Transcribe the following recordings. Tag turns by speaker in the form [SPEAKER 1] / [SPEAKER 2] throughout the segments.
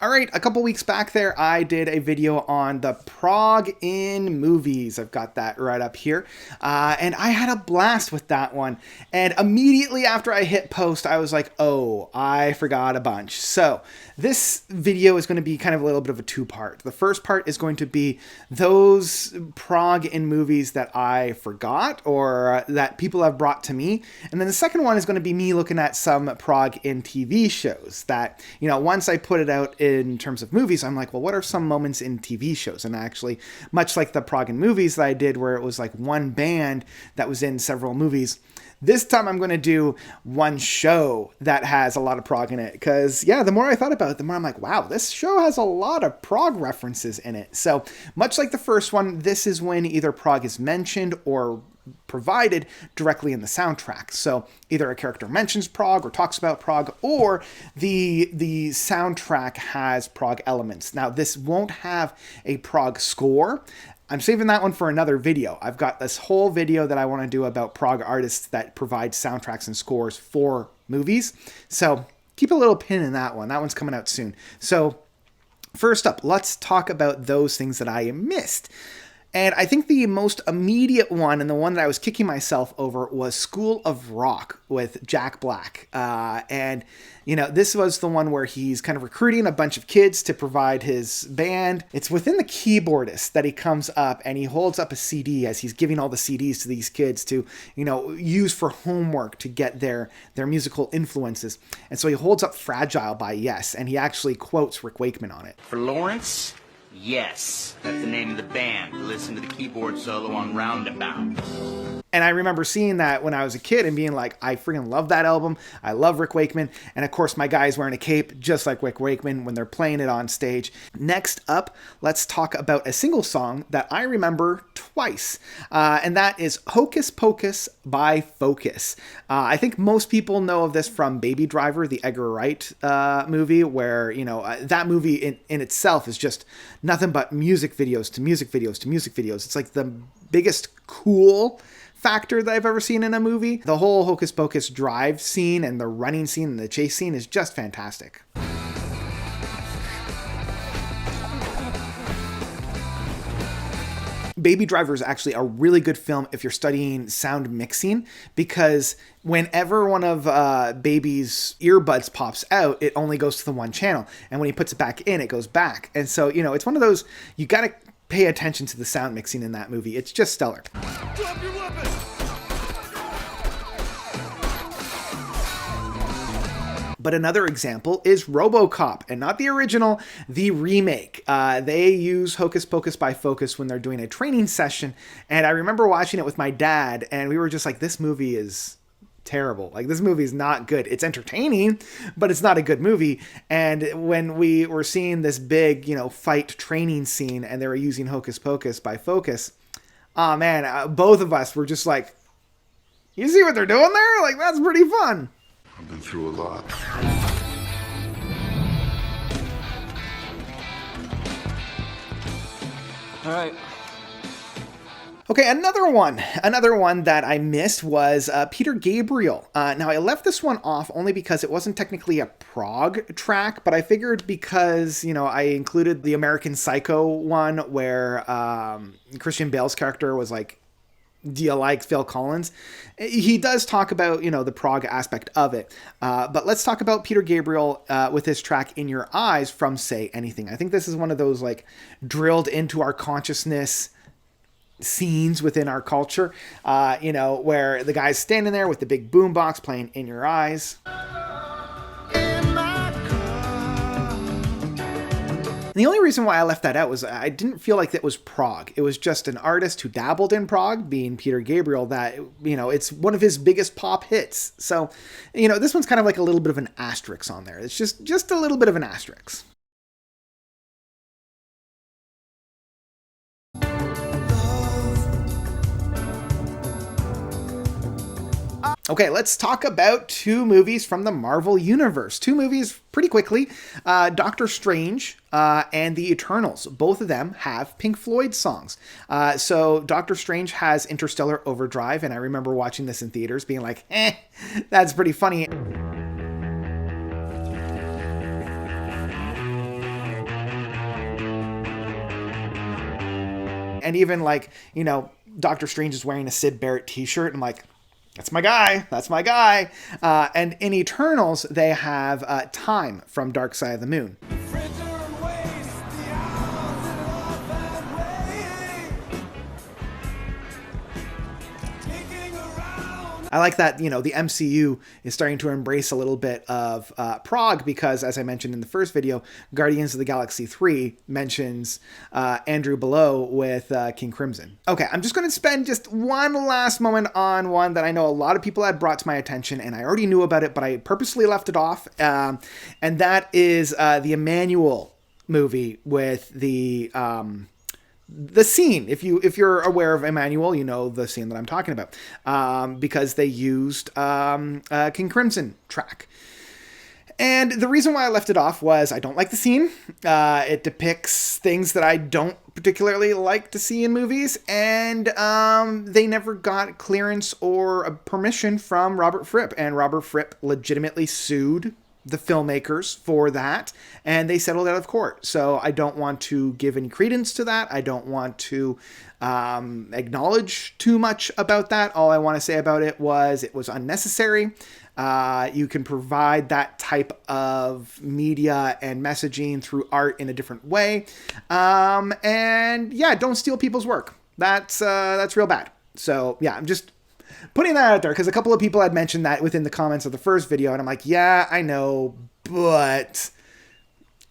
[SPEAKER 1] All right, a couple weeks back there, I did a video on the Prog in movies. I've got that right up here. And I had a blast with that one. And immediately after I hit post, I was like, oh, I forgot a bunch. So this video is going to be kind of a little bit of a two-part. The first part is going to be those Prog in movies that I forgot or that people have brought to me. And then the second one is going to be me looking at some Prog in TV shows that, once I put it out in terms of movies, I'm like, well, what are some moments in TV shows? And actually, much like the Prog in movies that I did where it was like one band that was in several movies, this time I'm going to do one show that has a lot of prog in it. Because, the more I thought about it, the more I'm like, wow, this show has a lot of prog references in it. So, much like the first one, this is when either prog is mentioned or provided directly in the soundtrack. So either a character mentions prog or talks about prog, or the soundtrack has prog elements. Now, this won't have a prog score. I'm saving that one for another video. I've got this whole video that I want to do about prog artists that provide soundtracks and scores for movies. So keep a little pin in that one. That one's coming out soon. So first up, let's talk about those things that I missed. And I think the most immediate one, and the one that I was kicking myself over, was School of Rock with Jack Black. This was the one where he's kind of recruiting a bunch of kids to provide his band. It's within the keyboardist that he comes up and he holds up a CD as he's giving all the CDs to these kids to, use for homework to get their musical influences. And so he holds up Fragile by Yes, and he actually quotes Rick Wakeman on it.
[SPEAKER 2] For Lawrence? Yes, that's the name of the band. Listen to the keyboard solo on Roundabout.
[SPEAKER 1] And I remember seeing that when I was a kid and being like, I freaking love that album. I love Rick Wakeman. And of course, my guy's wearing a cape just like Rick Wakeman when they're playing it on stage. Next up, let's talk about a single song that I remember twice. And that is Hocus Pocus by Focus. I think most people know of this from Baby Driver, the Edgar Wright movie, where, that movie in itself is just nothing but music videos to music videos to music videos. It's like the biggest cool factor that I've ever seen in a movie. The whole Hocus Pocus drive scene and the running scene and the chase scene is just fantastic. Baby Driver is actually a really good film if you're studying sound mixing, because whenever one of Baby's earbuds pops out, it only goes to the one channel. And when he puts it back in, it goes back. And so, it's one of those, you got to pay attention to the sound mixing in that movie. It's just stellar.
[SPEAKER 3] Drop your weapon!
[SPEAKER 1] But another example is RoboCop, and not the original, the remake. They use Hocus Pocus by Focus when they're doing a training session, and I remember watching it with my dad, and we were just like, this movie is terrible. Like, this movie is not good. It's entertaining, but it's not a good movie. And when we were seeing this big, fight training scene, and they were using Hocus Pocus by Focus, oh man, both of us were just like, you see what they're doing there? Like, that's pretty fun.
[SPEAKER 3] I've been through a lot.
[SPEAKER 4] All right.
[SPEAKER 1] Okay, another one that I missed was Peter Gabriel. Now, I left this one off only because it wasn't technically a prog track, but I figured because, I included the American Psycho one where Christian Bale's character was like, do you like Phil Collins? He does talk about, the prog aspect of it. But let's talk about Peter Gabriel with his track In Your Eyes from Say Anything. I think this is one of those like drilled into our consciousness scenes within our culture, where the guy's standing there with the big boombox playing In Your Eyes. And the only reason why I left that out was I didn't feel like that was prog. It was just an artist who dabbled in prog, being Peter Gabriel, that, it's one of his biggest pop hits. So, this one's kind of like a little bit of an asterisk on there. It's just a little bit of an asterisk. Okay, let's talk about two movies from the Marvel Universe. Two movies pretty quickly. Doctor Strange and The Eternals. Both of them have Pink Floyd songs. So Doctor Strange has Interstellar Overdrive, and I remember watching this in theaters being like, that's pretty funny. And even like, you know, Doctor Strange is wearing a Sid Barrett t-shirt. I'm like, that's my guy. That's my guy. And in Eternals, they have Time from Dark Side of the Moon. I like that, you know, the MCU is starting to embrace a little bit of Prog because, as I mentioned in the first video, Guardians of the Galaxy 3 mentions Andrew Below with King Crimson. Okay, I'm just going to spend just one last moment on one that I know a lot of people had brought to my attention, and I already knew about it, but I purposely left it off, and that is the Emmanuel movie with the scene. If you're aware of Emmanuel, you know the scene that I'm talking about, because they used King Crimson track. And the reason why I left it off was I don't like the scene. It depicts things that I don't particularly like to see in movies, and they never got clearance or permission from Robert Fripp, and Robert Fripp legitimately sued the filmmakers for that, and they settled out of court. So I don't want to give any credence to that. I don't want to acknowledge too much about that. All I want to say about it was unnecessary. You can provide that type of media and messaging through art in a different way. And yeah, don't steal people's work. That's real bad. So yeah, I'm just putting that out there because a couple of people had mentioned that within the comments of the first video, and I'm like, yeah, I know, but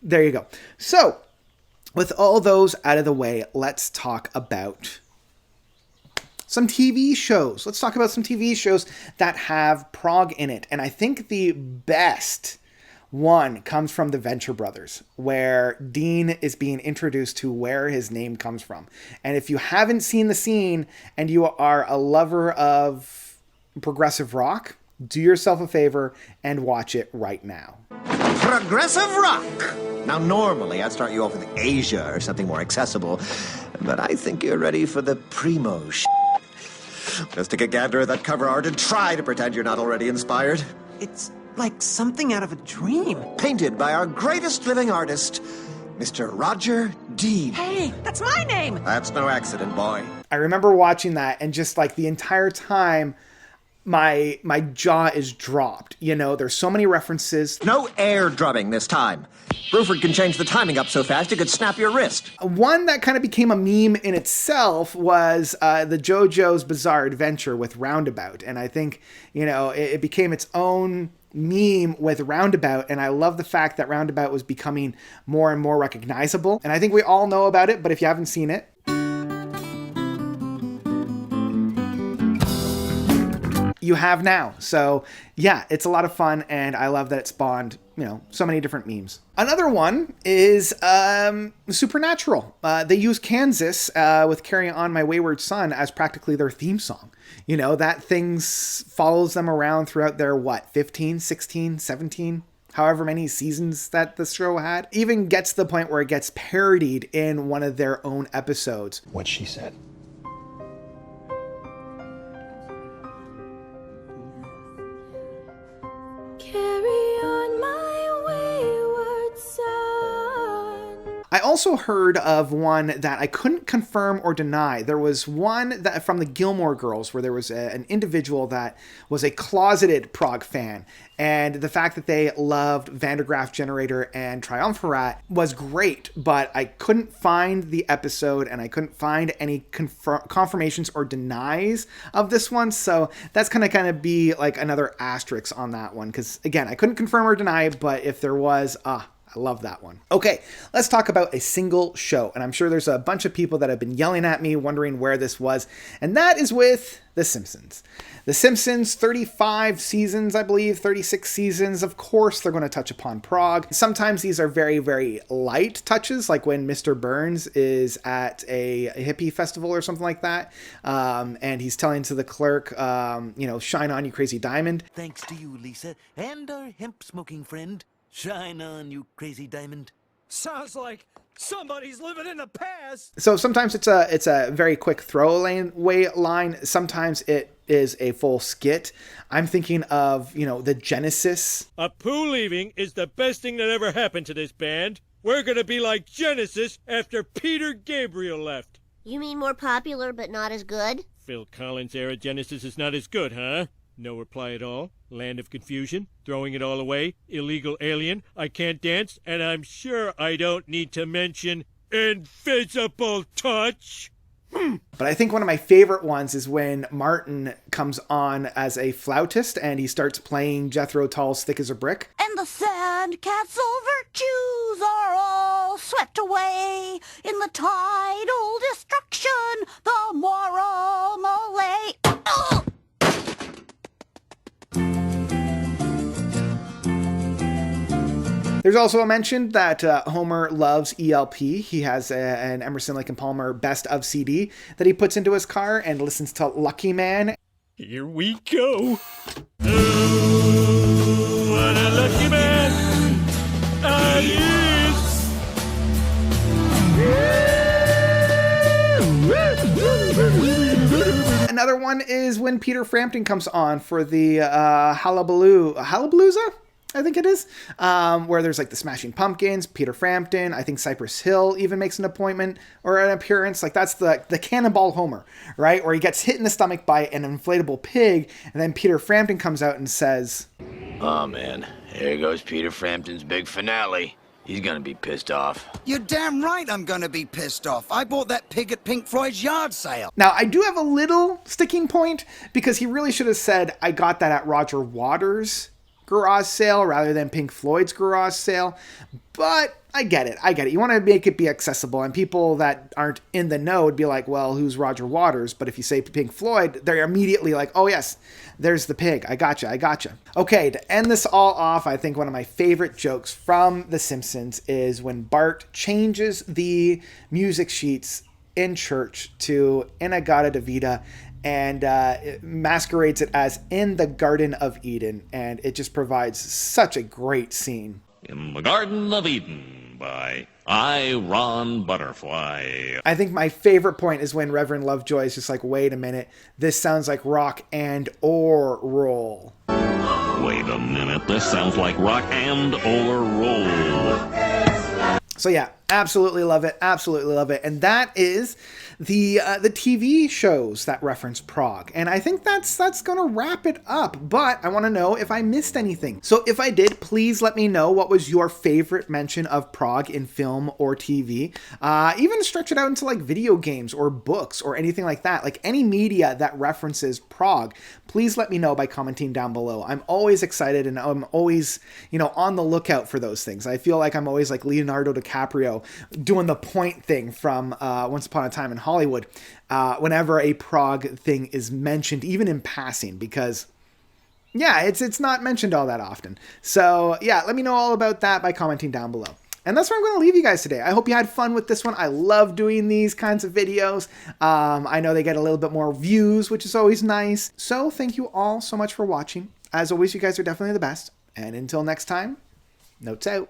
[SPEAKER 1] there you go. So with all those out of the way, let's talk about some TV shows. Let's talk about some TV shows that have Prog in it. And I think the best one comes from the Venture Brothers, where Dean is being introduced to where his name comes from. And if you haven't seen the scene and you are a lover of progressive rock, do yourself a favor and watch it right now.
[SPEAKER 4] Progressive rock! Now, normally I'd start you off with Asia or something more accessible, but I think you're ready for the primo sh**. Just take a gander at that cover art and try to pretend you're not already inspired.
[SPEAKER 5] It's like something out of a dream.
[SPEAKER 4] Painted by our greatest living artist, Mr. Roger Dean.
[SPEAKER 5] Hey, that's my name!
[SPEAKER 4] That's no accident, boy.
[SPEAKER 1] I remember watching that, and just like the entire time, my jaw is dropped. You know, there's so many references.
[SPEAKER 4] No air drumming this time. Bruford can change the timing up so fast it could snap your wrist.
[SPEAKER 1] One that kind of became a meme in itself was the JoJo's Bizarre Adventure with Roundabout. And I think, you know, it became its own meme with Roundabout, and I love the fact that Roundabout was becoming more and more recognizable. And I think we all know about it, but if you haven't seen it, you have now. So yeah, it's a lot of fun, and I love that it spawned, you know, so many different memes. Another one is Supernatural. They use Kansas with Carry On My Wayward Son as practically their theme song. You know, that thing follows them around throughout their, 15, 16, 17, however many seasons that the show had. Even gets to the point where it gets parodied in one of their own episodes.
[SPEAKER 6] What she said.
[SPEAKER 1] I also heard of one that I couldn't confirm or deny. There was one that from the Gilmore Girls where there was an individual that was a closeted Prog fan, and the fact that they loved Vandergraaf Generator and Triumvirat was great, but I couldn't find the episode and I couldn't find any confirmations or denies of this one, so that's gonna kind of be like another asterisk on that one, because again, I couldn't confirm or deny, but if there was, I love that one. Okay, let's talk about a single show. And I'm sure there's a bunch of people that have been yelling at me, wondering where this was. And that is with The Simpsons. The Simpsons, 35 seasons, I believe, 36 seasons. Of course, they're going to touch upon Prog. Sometimes these are very, very light touches, like when Mr. Burns is at a hippie festival or something like that. And he's telling to the clerk, you know, shine on, you crazy diamond.
[SPEAKER 7] Thanks to you, Lisa, and our hemp-smoking friend. Shine on, you crazy diamond.
[SPEAKER 8] Sounds like somebody's living in the past.
[SPEAKER 1] So sometimes it's a very quick throwaway line. Sometimes it is a full skit. I'm thinking of, you know, the Genesis.
[SPEAKER 8] Apu leaving is the best thing that ever happened to this band. We're gonna be like Genesis after Peter Gabriel left.
[SPEAKER 6] You mean more popular but not as good?
[SPEAKER 8] Phil Collins' era Genesis is not as good, huh? No reply at all? Land of confusion? Throwing it all away? Illegal alien? I can't dance? And I'm sure I don't need to mention invisible touch?
[SPEAKER 1] But I think one of my favorite ones is when Martin comes on as a flautist and he starts playing Jethro Tull's Thick as a Brick.
[SPEAKER 9] And the sandcastle virtues are all swept away in the tidal destruction, the moral malay. Oh!
[SPEAKER 1] There's also a mention that Homer loves ELP. He has an Emerson, Lake and Palmer best of CD that he puts into his car and listens to Lucky Man.
[SPEAKER 8] Here we go. Oh, what a lucky man I is.
[SPEAKER 1] Another one is when Peter Frampton comes on for the Hullabalooza? I think it is, where there's like the Smashing Pumpkins, Peter Frampton, I think Cypress Hill even makes an appointment or an appearance. Like that's the Cannonball Homer, right? Where he gets hit in the stomach by an inflatable pig, and then Peter Frampton comes out and says,
[SPEAKER 2] Oh man, here goes Peter Frampton's big finale. He's gonna be pissed off.
[SPEAKER 5] You're damn right I'm gonna be pissed off. I bought that pig at Pink Floyd's yard sale.
[SPEAKER 1] Now, I do have a little sticking point because he really should have said, I got that at Roger Waters' garage sale rather than Pink Floyd's garage sale, but I get it. You want to make it be accessible, and people that aren't in the know would be like, well, who's Roger Waters? But if you say Pink Floyd, they're immediately like, oh yes, there's the pig. I gotcha. Okay, to end this all off, I think one of my favorite jokes from The Simpsons is when Bart changes the music sheets in church to In-A-Gadda-Da-Vida, and it masquerades it as In the Garden of Eden, and it just provides such a great scene.
[SPEAKER 10] In the Garden of Eden by I, Ron Butterfly.
[SPEAKER 1] I think my favorite point is when Reverend Lovejoy is just like, wait a minute, this sounds like rock and or roll.
[SPEAKER 10] Wait a minute, this sounds like rock and or roll.
[SPEAKER 1] So yeah, absolutely love it. And that is the TV shows that reference Prog. And I think that's going to wrap it up. But I want to know if I missed anything. So if I did, please let me know what was your favorite mention of Prog in film or TV. Even stretch it out into like video games or books or anything like that. Like any media that references Prog, please let me know by commenting down below. I'm always excited and I'm always, on the lookout for those things. I feel like I'm always like Leonardo DiCaprio doing the point thing from Once Upon a Time in Hollywood whenever a Prog thing is mentioned, even in passing, because yeah, it's not mentioned all that often. So yeah, let me know all about that by commenting down below. And that's where I'm going to leave you guys today. I hope you had fun with this one. I love doing these kinds of videos. I know they get a little bit more views, which is always nice. So thank you all so much for watching. As always, you guys are definitely the best. And until next time, notes out.